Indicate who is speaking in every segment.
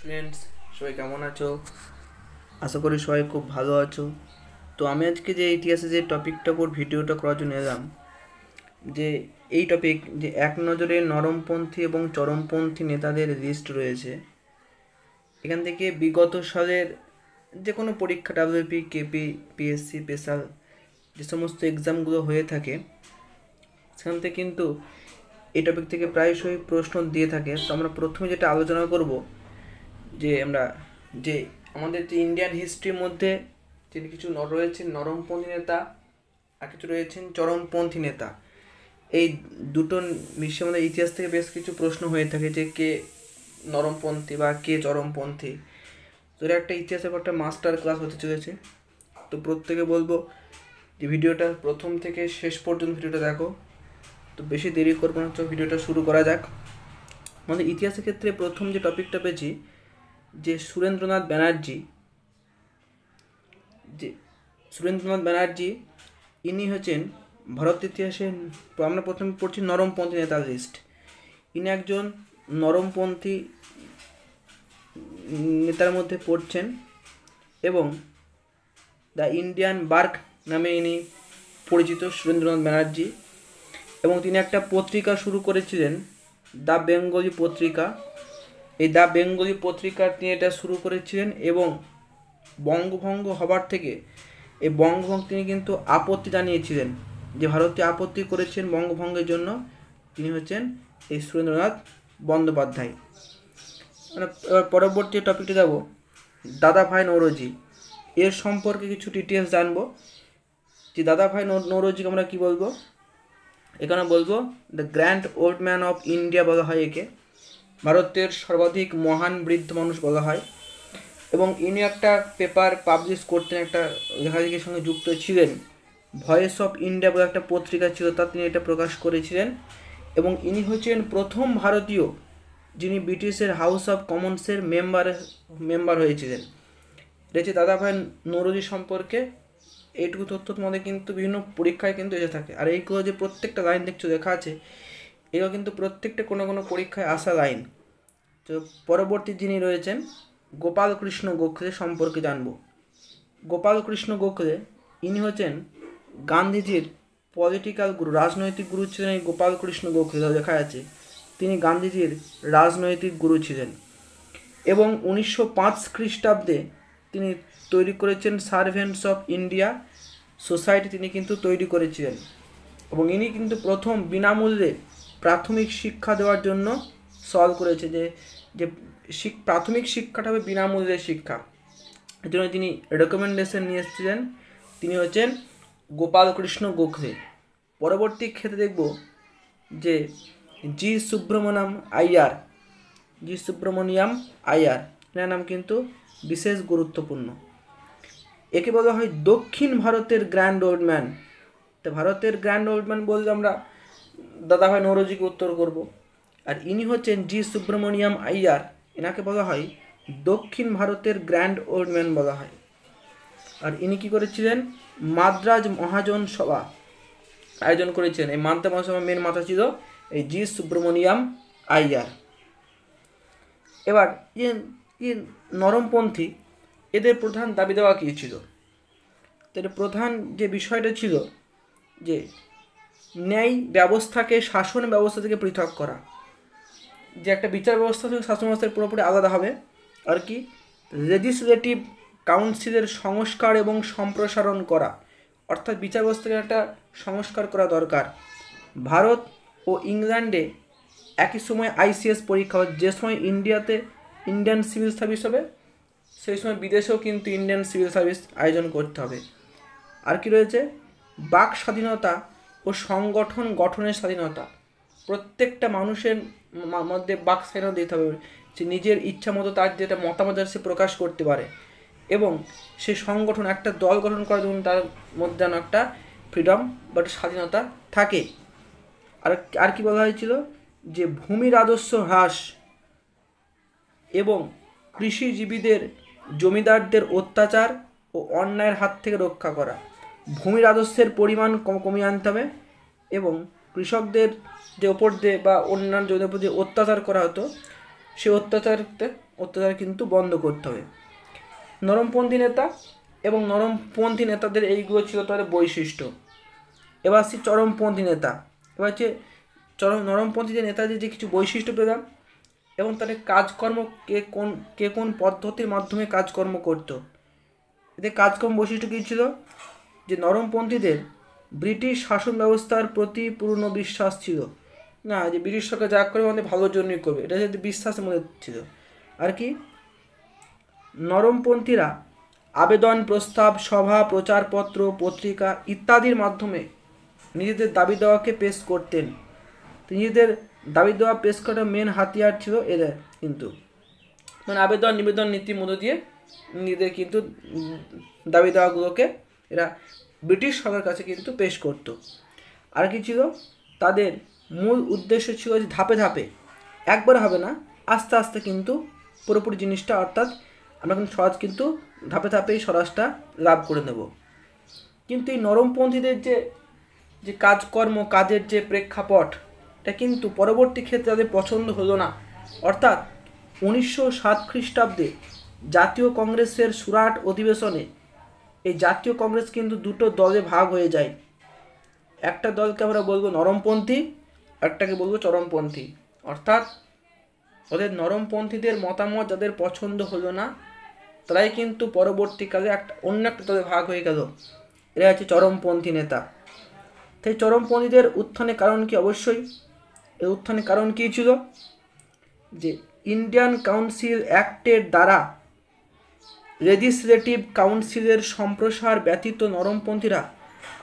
Speaker 1: Friends, সবাই কেমন আছো? আশা করি সবাই খুব ভালো আছো। তো আমি আজকে যে ইতিহাসে যে টপিকটা উপর ভিডিওটা করার জন্য এলাম, যে এই টপিক যে এক নজরে নরমপন্থী এবং চরমপন্থী নেতাদের লিস্ট রয়েছে। এখান থেকে বিগত সালের যে কোনো পরীক্ষা, ডাব্লিউপি, কেপি, পিএসসি, স্পেশাল যে সমস্ত এক্সামগুলো হয়ে থাকে, সেখান থেকে কিন্তু এই টপিক থেকে প্রায়শই প্রশ্ন দিয়ে থাকে। তো আমরা প্রথমে যেটা আলোচনা করব, যে আমাদের যে ইন্ডিয়ান হিস্ট্রির মধ্যে যে কিছু রয়েছেন নরমপন্থী নেতা আর কিছু রয়েছেন চরমপন্থী নেতা। এই দুটো বিশ্বের মধ্যে ইতিহাস থেকে বেশ কিছু প্রশ্ন হয়ে থাকে যে কে নরমপন্থী বা কে চরমপন্থী। তো এটা একটা ইতিহাসের একটা মাস্টার ক্লাস হতে চলেছে। তো প্রত্যেকে বলবো যে ভিডিওটা প্রথম থেকে শেষ পর্যন্ত ভিডিওটা দেখো। তো বেশি দেরি করবো না, তো ভিডিওটা শুরু করা যাক। আমাদের ইতিহাসের ক্ষেত্রে প্রথম যে টপিকটা পেয়েছি, যে সুরেন্দ্রনাথ ব্যানার্জি, ইনি হচ্ছেন ভারত ইতিহাসে, আমরা প্রথমে পড়ছি নরমপন্থী নেতার লিস্ট। ইনি একজন নরমপন্থী নেতার মধ্যে পড়ছেন এবং দ্য ইন্ডিয়ান বার্ক নামে ইনি পরিচিত সুরেন্দ্রনাথ ব্যানার্জি। এবং তিনি একটা পত্রিকা শুরু করেছিলেন, দ্য বেঙ্গলি পত্রিকা। এই দ্য বেঙ্গলি পত্রিকা তিনি এটা শুরু করেছিলেন এবং বঙ্গভঙ্গ হবার থেকে এই বঙ্গভঙ্গ তিনি কিন্তু আপত্তি জানিয়েছিলেন, যে ভারতে আপত্তি করেছেন বঙ্গভঙ্গের জন্য তিনি হচ্ছেন এই সুরেন্দ্রনাথ বন্দ্যোপাধ্যায়। মানে এবার পরবর্তী টপিকটি যাব দাদাভাই নৌরোজি। এর সম্পর্কে কিছু ডিটেলস জানবো, যে দাদাভাই নৌরোজিকে আমরা কি বলবো, এখানে বলবো the grand old man of India বলা হয় একে। ভারতের সর্বাধিক মহান বৃদ্ধ মানুষ বলা হয়। এবং ইনি একটা পেপার পাবলিশ করতেন, একটা লেখালেখির সঙ্গে যুক্ত ছিলেন। ভয়েস অফ ইন্ডিয়া বলে একটা পত্রিকা ছিল, তা তিনি এটা প্রকাশ করেছিলেন। এবং ইনি হচ্ছেন প্রথম ভারতীয় যিনি ব্রিটিশের হাউস অফ কমন্সের মেম্বার হয়েছিলেন। এটা হচ্ছে দাদাভাই নৌরোজি সম্পর্কে। এইটুকু তথ্য তোমাদের কিন্তু বিভিন্ন পরীক্ষায় কিন্তু এসে থাকে। আর এইগুলো যে প্রত্যেকটা লাইন দেখছো লেখা আছে, এগুলো কিন্তু প্রত্যেকটা কোনো কোনো পরীক্ষায় আসা লাইন। তো পরবর্তী যিনি রয়েছেন গোপালকৃষ্ণ গোখলে সম্পর্কে জানব। গোপালকৃষ্ণ গোখলে ইনি হচ্ছেন গান্ধীজির পলিটিক্যাল গুরু, রাজনৈতিক গুরু ছিলেন এই গোপালকৃষ্ণ গোখলে, লেখা আছে তিনি গান্ধীজির রাজনৈতিক গুরু ছিলেন। এবং 1905 খ্রিস্টাব্দে তিনি তৈরি করেছেন সার্ভেন্টস অফ ইন্ডিয়া সোসাইটি, তিনি কিন্তু তৈরি করেছিলেন। এবং ইনি কিন্তু প্রথম বিনামূল্যে প্রাথমিক শিক্ষা দেওয়ার জন্য সলভ করেছে, যে প্রাথমিক শিক্ষাটা হবে বিনামূল্যের শিক্ষা। এর জন্য তিনি রেকমেন্ডেশন নিয়ে এসেছিলেন। তিনি হচ্ছেন গোপালকৃষ্ণ গোখলে। পরবর্তী ক্ষেত্রে দেখব যে জি সুব্রমণিয়াম আইয়ার, এনার নাম কিন্তু বিশেষ গুরুত্বপূর্ণ। একে বলা হয় দক্ষিণ ভারতের গ্র্যান্ড ওল্ড ম্যান। তো ভারতের গ্র্যান্ড ওল্ড ম্যান বলতে আমরা দাদাভাই নৌরোজিকে উত্তর করব। আর ইনি হচ্ছেন জি সুব্রমণিয়াম আইয়ার, এনাকে বলা হয় দক্ষিণ ভারতের গ্র্যান্ড ওল্ড ম্যান বলা হয়। আর ইনি কী করেছিলেন, মাদ্রাজ মহাজন সভা আয়োজন করেছেন। এই মাদ্রাজ মহাসভার মেন মাথা ছিল এই জি সুব্রমণিয়াম আইয়ার। এবার নরমপন্থী এদের প্রধান দাবি দেওয়া কী ছিল? এর প্রধান যে বিষয়টা ছিল যে ন্যায় ব্যবস্থাকে শাসন ব্যবস্থা থেকে পৃথক করা, যে একটা বিচার ব্যবস্থা থেকে শাসন ব্যবস্থার পুরোপুরি আলাদা হবে। আর কি লেজিসলেটিভ কাউন্সিলের সংস্কার এবং সম্প্রসারণ করা, অর্থাৎ বিচার ব্যবস্থাকে একটা সংস্কার করা দরকার। ভারত ও ইংল্যান্ডে একই সময় আইসিএস পরীক্ষা হবে। যে সময় ইন্ডিয়াতে ইন্ডিয়ান সিভিল সার্ভিস হবে, সেই সময় বিদেশেও কিন্তু ইন্ডিয়ান সিভিল সার্ভিস আয়োজন করতে হবে। আর কি রয়েছে, বাক স্বাধীনতা ও সংগঠন গঠনের স্বাধীনতা। প্রত্যেকটা মানুষের মধ্যে বাক স্বাধীনতা দিতে হবে, সে নিজের ইচ্ছা মতো তার যেটা মতামত সে প্রকাশ করতে পারে। এবং সে সংগঠন একটা দল গঠন করার জন্য তার মধ্যে যেন একটা ফ্রিডম বা স্বাধীনতা থাকে। আর কি বলা হয়েছিল, যে ভূমি রাজস্ব হ্রাস এবং কৃষিজীবীদের জমিদারদের অত্যাচার ও অন্যায়ের হাত থেকে রক্ষা করা। ভূমি রাজস্বের পরিমাণ কমিয়ে আনতে হবে এবং কৃষকদের যে ওপর দিয়ে বা অন্যান্য জমির উপর যে অত্যাচার করা হতো, সে অত্যাচারতে অত্যাচার কিন্তু বন্ধ করতে হবে। নরমপন্থী নেতা এবং নরমপন্থী নেতাদের এইগুলো ছিল তাদের বৈশিষ্ট্য। এবার আসছি চরমপন্থী নেতা। এবার হচ্ছে নরমপন্থী যে নেতাদের যে কিছু বৈশিষ্ট্য পেলাম এবং তাদের কাজকর্ম কে কোন পদ্ধতির মাধ্যমে কাজকর্ম করত। এদের কাজকর্ম বৈশিষ্ট্য কী ছিল, যে নরমপন্থীদের ব্রিটিশ শাসন ব্যবস্থার প্রতি পূর্ণ বিশ্বাস ছিল, না যে ব্রিটিশ সরকার যা করে আমাদের ভালোর জন্যই করবে, এটা যদি বিশ্বাসের মধ্যে ছিল। আর কি, নরমপন্থীরা আবেদন, প্রস্তাব, সভা, প্রচারপত্র, পত্রিকা ইত্যাদির মাধ্যমে নিজেদের দাবি দেওয়াকে পেশ করতেন। নিজেদের দাবি দেওয়া পেশ করার মেন হাতিয়ার ছিল এদের কিন্তু, মানে আবেদন নিবেদন নীতির মধ্য দিয়ে নিজেদের কিন্তু দাবি দেওয়াগুলোকে এরা ব্রিটিশ সরকারের কাছে কিন্তু পেশ করত। আর কি ছিল, তাদের মূল উদ্দেশ্য ছিল যে ধাপে ধাপে, একবার হবে না, আস্তে আস্তে কিন্তু পুরোপুরি জিনিসটা, অর্থাৎ আমরা কিন্তু সহজ কিন্তু ধাপে ধাপেই স্বরাজটা লাভ করে নেব। কিন্তু এই নরমপন্থীদের যে কাজকর্ম, কাজের যে প্রেক্ষাপট, এটা কিন্তু পরবর্তী ক্ষেত্রে তাদের পছন্দ হলো না। অর্থাৎ 1907 খ্রিস্টাব্দে জাতীয় কংগ্রেসের সুরাট অধিবেশনে এই জাতীয় কংগ্রেস কিন্তু দুটো দলে ভাগ হয়ে যায়। একটা দলকে আমরা বলবো নরমপন্থী, একটাকে বলবো চরমপন্থী। অর্থাৎ ওদের নরমপন্থীদের মতামত যাদের পছন্দ হলো না, তারাই কিন্তু পরবর্তীকালে অন্য একটা দলে ভাগ হয়ে গেল, এরা হচ্ছে চরমপন্থী নেতা। তাই চরমপন্থীদের উত্থানের কারণ কি, অবশ্যই এর উত্থানের কারণ কী ছিল, যে ইন্ডিয়ান কাউন্সিল অ্যাক্টের দ্বারা লেজিসলেটিভ কাউন্সিলের সম্প্রসার ব্যতীত নরমপন্থীরা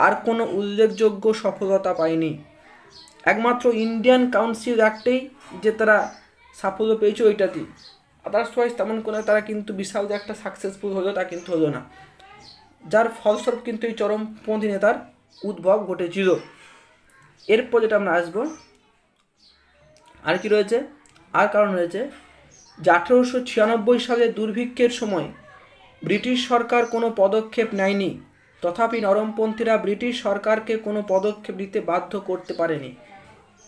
Speaker 1: আর কোনো উল্লেখযোগ্য সফলতা পায়নি। একমাত্র ইন্ডিয়ান কাউন্সিল অ্যাক্টেই যে তারা সাফল্য পেয়েছে ওইটাতেই, আদার্সওয়াইজ তেমন কোনো তারা কিন্তু বিশাল যে একটা সাকসেসফুল হলো তা কিন্তু হলো না, যার ফলস্বরূপ কিন্তু এই চরমপন্থী নেতার উদ্ভব ঘটেছিল। এরপর যেটা আমরা আসবো, আর কি রয়েছে, আর কারণ রয়েছে যে 1896 সালে দুর্ভিক্ষের সময় ব্রিটিশ সরকার কোনো পদক্ষেপ নেয়নি, তথাপি নরমপন্থীরা ব্রিটিশ সরকারকে কোনো পদক্ষেপ নিতে বাধ্য করতে পারেনি।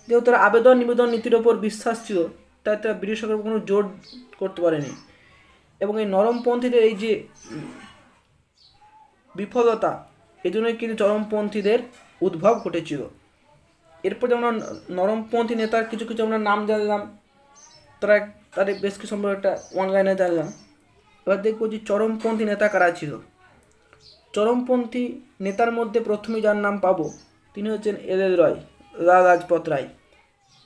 Speaker 1: যেহেতু তারা আবেদন নিবেদন নীতির ওপর বিশ্বাস ছিল, তাই তারা ব্রিটিশ সরকার কোনো জোর করতে পারেনি। এবং এই নরমপন্থীদের এই যে বিফলতা, এই জন্যই কিন্তু চরমপন্থীদের উদ্ভব ঘটেছিল। এরপর যেমন নরমপন্থী নেতার কিছু কিছু আমরা নাম জানলাম, তাদের বেশ কিছু সম্পর্কে একটা অনলাইনে জানলাম। এবার দেখবো যে চরমপন্থী নেতা কারা ছিল। চরমপন্থী নেতার মধ্যে প্রথমেই যার নাম পাবো, তিনি হচ্ছেন এল রয়, লালা লাজপত রায়,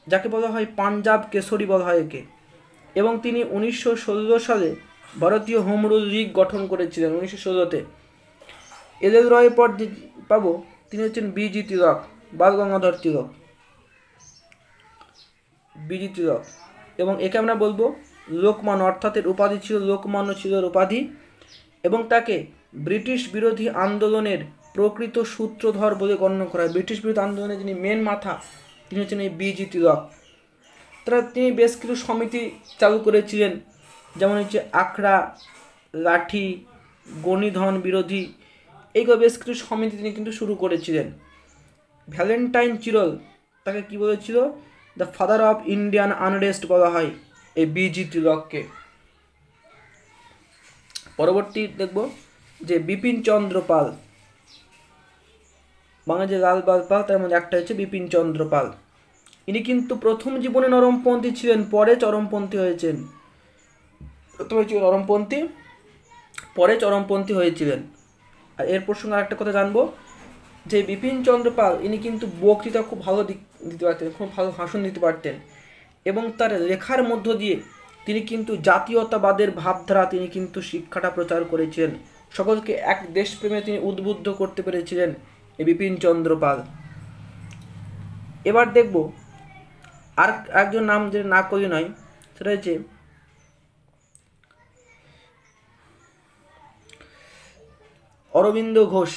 Speaker 1: যাকে বলা হয় পাঞ্জাব কেশরী বলা হয় একে। এবং তিনি 1916 সালে ভারতীয় হোম রুল লীগ গঠন করেছিলেন 1916-তে। এল রয়ের পর যে পাবো, তিনি হচ্ছেন বিজি তিলক, বাল গঙ্গাধর তিলক, বিজি তিলক। এবং একে আমরা বলবো লোকমান্য, অর্থাৎ এর উপাধি ছিল লোকমান্য ছিল উপাধি। এবং তাকে ব্রিটিশ বিরোধী আন্দোলনের প্রকৃত সূত্রধর বলে গণ্য করা হয়। ব্রিটিশ বিরোধী আন্দোলনের যিনি মেন মাথা, তিনি হচ্ছেন এই বিজি তিলক। তিনি বেশ কিছু সমিতি চালু করেছিলেন, যেমন হচ্ছে আখড়া, লাঠি, গণিধন বিরোধী, এইগুলো বেশ কিছু সমিতি তিনি কিন্তু শুরু করেছিলেন। ভ্যালেন্টাইন চিরল তাকে কি বলেছিল, the father of Indian unrest বলা হয় এই বিজি তিলককে। পরবর্তী দেখব যে বিপিন চন্দ্র পাল, বাংলা যে লাল বাল পাল তার মধ্যে একটা হচ্ছে বিপিন চন্দ্র পাল। ইনি কিন্তু প্রথম জীবনে নরমপন্থী ছিলেন, পরে চরমপন্থী হয়েছেন। প্রথমে ছিল নরমপন্থী, পরে চরমপন্থী হয়েছিলেন। আর এর প্রসঙ্গে আরেকটা কথা জানবো, যে বিপিন চন্দ্র পাল ইনি কিন্তু বক্তৃতা খুব ভালো দিতে পারতেন, খুব ভালো ভাষণ দিতে পারতেন। এবং তার লেখার মধ্য দিয়ে তিনি কিন্তু জাতীয়তাবাদের ভাবধারা তিনি কিন্তু শিক্ষাটা প্রচার করেছিলেন, সকলকে এক দেশপ্রেমে তিনি উদ্বুদ্ধ করতে পেরেছিলেন এই বিপিন চন্দ্র পাল। এবার দেখব আর একজন নাম যে না করলে নয়, সেটা হচ্ছে অরবিন্দ ঘোষ।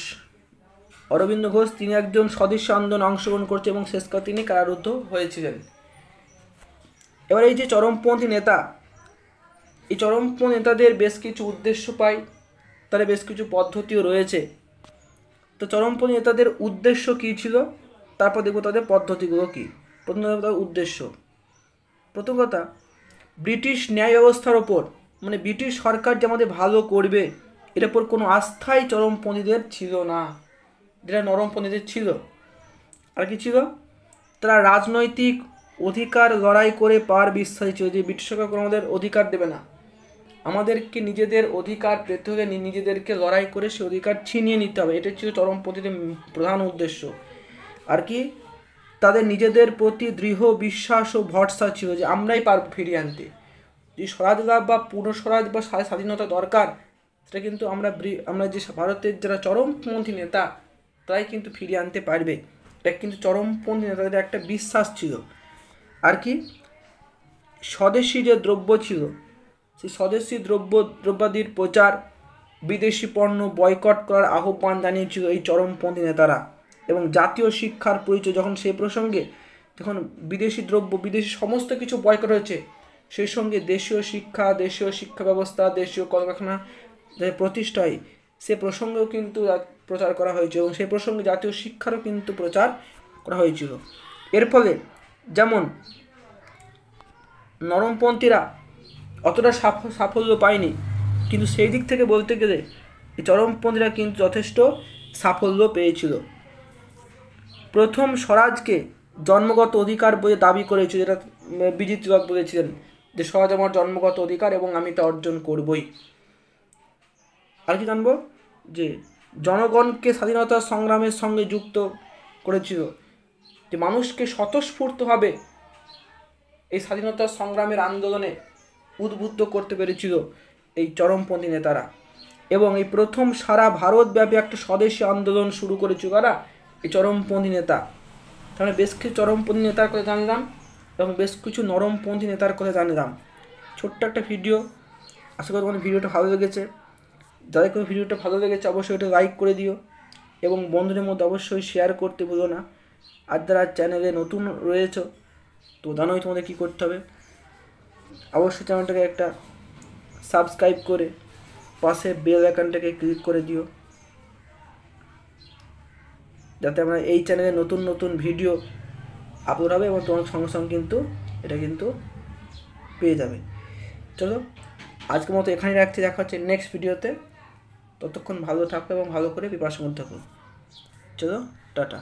Speaker 1: অরবিন্দ ঘোষ তিনি একজন স্বদেশী আন্দোলনে অংশগ্রহণ করছে এবং শেষকালে তিনি কারারুদ্ধ হয়েছিলেন। এবার এই যে চরমপন্থী নেতা, এই চরমপন্থী নেতাদের বেশ কিছু উদ্দেশ্য পাই, তাদের বেশ কিছু পদ্ধতিও রয়েছে। তো চরমপন্থী নেতাদের উদ্দেশ্য কী ছিল, তারপর দেখব তাদের পদ্ধতিগুলো কী। প্রথম তাদের উদ্দেশ্য, প্রথম কথা ব্রিটিশ ন্যায় ব্যবস্থার ওপর, মানে ব্রিটিশ সরকার যে আমাদের ভালো করবে এর ওপর কোনো আস্থাই চরমপন্থীদের ছিল না, যেটা নরমপন্থীদের ছিল। আর কি ছিল, তারা রাজনৈতিক অধিকার লড়াই করে পাওয়ার বিশ্বাসী ছিল, যে ব্রিটিশ সরকার কোনো আমাদের অধিকার দেবে না, আমাদেরকে নিজেদের অধিকার পেতে হলে নিজেদেরকে লড়াই করে সে অধিকার ছিনিয়ে নিতে হবে, এটা ছিল চরমপন্থীদের প্রধান উদ্দেশ্য। আর কি, তাদের নিজেদের প্রতি দৃঢ় বিশ্বাস ও ভরসা ছিল যে আমরাই পারব ফিরিয়ে আনতে, যে স্বরাজ লাভ বা পূর্ণ স্বরাজ বা স্বাধীনতা দরকার, সেটা কিন্তু আমরা যে ভারতের যারা চরমপন্থী নেতা তারাই কিন্তু ফিরিয়ে আনতে পারবে, এটা কিন্তু চরমপন্থী নেতাদের একটা বিশ্বাস ছিল। আর কি, স্বদেশি যে দ্রব্য ছিল সেই স্বদেশি দ্রব্যাদির প্রচার, বিদেশি পণ্য বয়কট করার আহ্বান জানিয়েছিল এই চরমপন্থী নেতারা। এবং জাতীয় শিক্ষার পরিচয় যখন সেই প্রসঙ্গে, যখন বিদেশি দ্রব্য বিদেশি সমস্ত কিছু বয়কট হয়েছে, সেই সঙ্গে দেশীয় শিক্ষা ব্যবস্থা, দেশীয় কলকারখানা প্রতিষ্ঠায় সে প্রসঙ্গেও কিন্তু প্রচার করা হয়েছে, এবং সেই প্রসঙ্গে জাতীয় শিক্ষারও কিন্তু প্রচার করা হয়েছিল। এর ফলে যেমন নরমপন্থীরা অতটা সাফল্য পায়নি, কিন্তু সেই দিক থেকে বলতে গেলে এই চরমপন্থীরা কিন্তু যথেষ্ট সাফল্য পেয়েছিল। প্রথম স্বরাজকে জন্মগত অধিকার বলে দাবি করেছিল, যেটা বিজিত তিলক বলেছিলেন যে স্বরাজ আমার জন্মগত অধিকার এবং আমি তা অর্জন করবই। আর কি জানবো, যে জনগণকে স্বাধীনতা সংগ্রামের সঙ্গে যুক্ত করেছিল, যে মানুষকে স্বতঃস্ফূর্তভাবে এই স্বাধীনতা সংগ্রামের আন্দোলনে উদ্বুদ্ধ করতে পেরেছিল এই চরমপন্থী নেতারা। এবং এই প্রথম সারা ভারতব্যাপী একটা স্বদেশী আন্দোলন শুরু করেছিল কারা, এই চরমপন্থী নেতা। তাহলে বেশ কিছু চরমপন্থী নেতার কথা জানলাম এবং বেশ কিছু নরমপন্থী নেতার কথা জানলাম। ছোট্ট একটা ভিডিও, আশা করি তোমাদের ভিডিওটা ভালো লেগেছে। যাদের কোনো ভিডিওটা ভালো লেগেছে অবশ্যই এটা লাইক করে দিও এবং বন্ধুদের মধ্যে অবশ্যই শেয়ার করতে ভুলো না। আর যারা চ্যানেলে নতুন রয়েছে তো জানোই তোমাদের কী করতে হবে, অবশ্যই চ্যানেলটাকে একটা সাবস্ক্রাইব করে পাশে বেল আইকনটাকে ক্লিক করে দিও, যাতে আমরা এই চ্যানেলে নতুন নতুন ভিডিও আপলোড হবে এবং তোমার সঙ্গে সঙ্গে কিন্তু এটা কিন্তু পেয়ে যাবে। চলো আজকের মতো এখানেই রাখছি, দেখা হচ্ছে নেক্সট ভিডিওতে। ততক্ষণ ভালো থাকো এবং ভালো করে প্রিপারেশন করতে থাকো। চলো টাটা।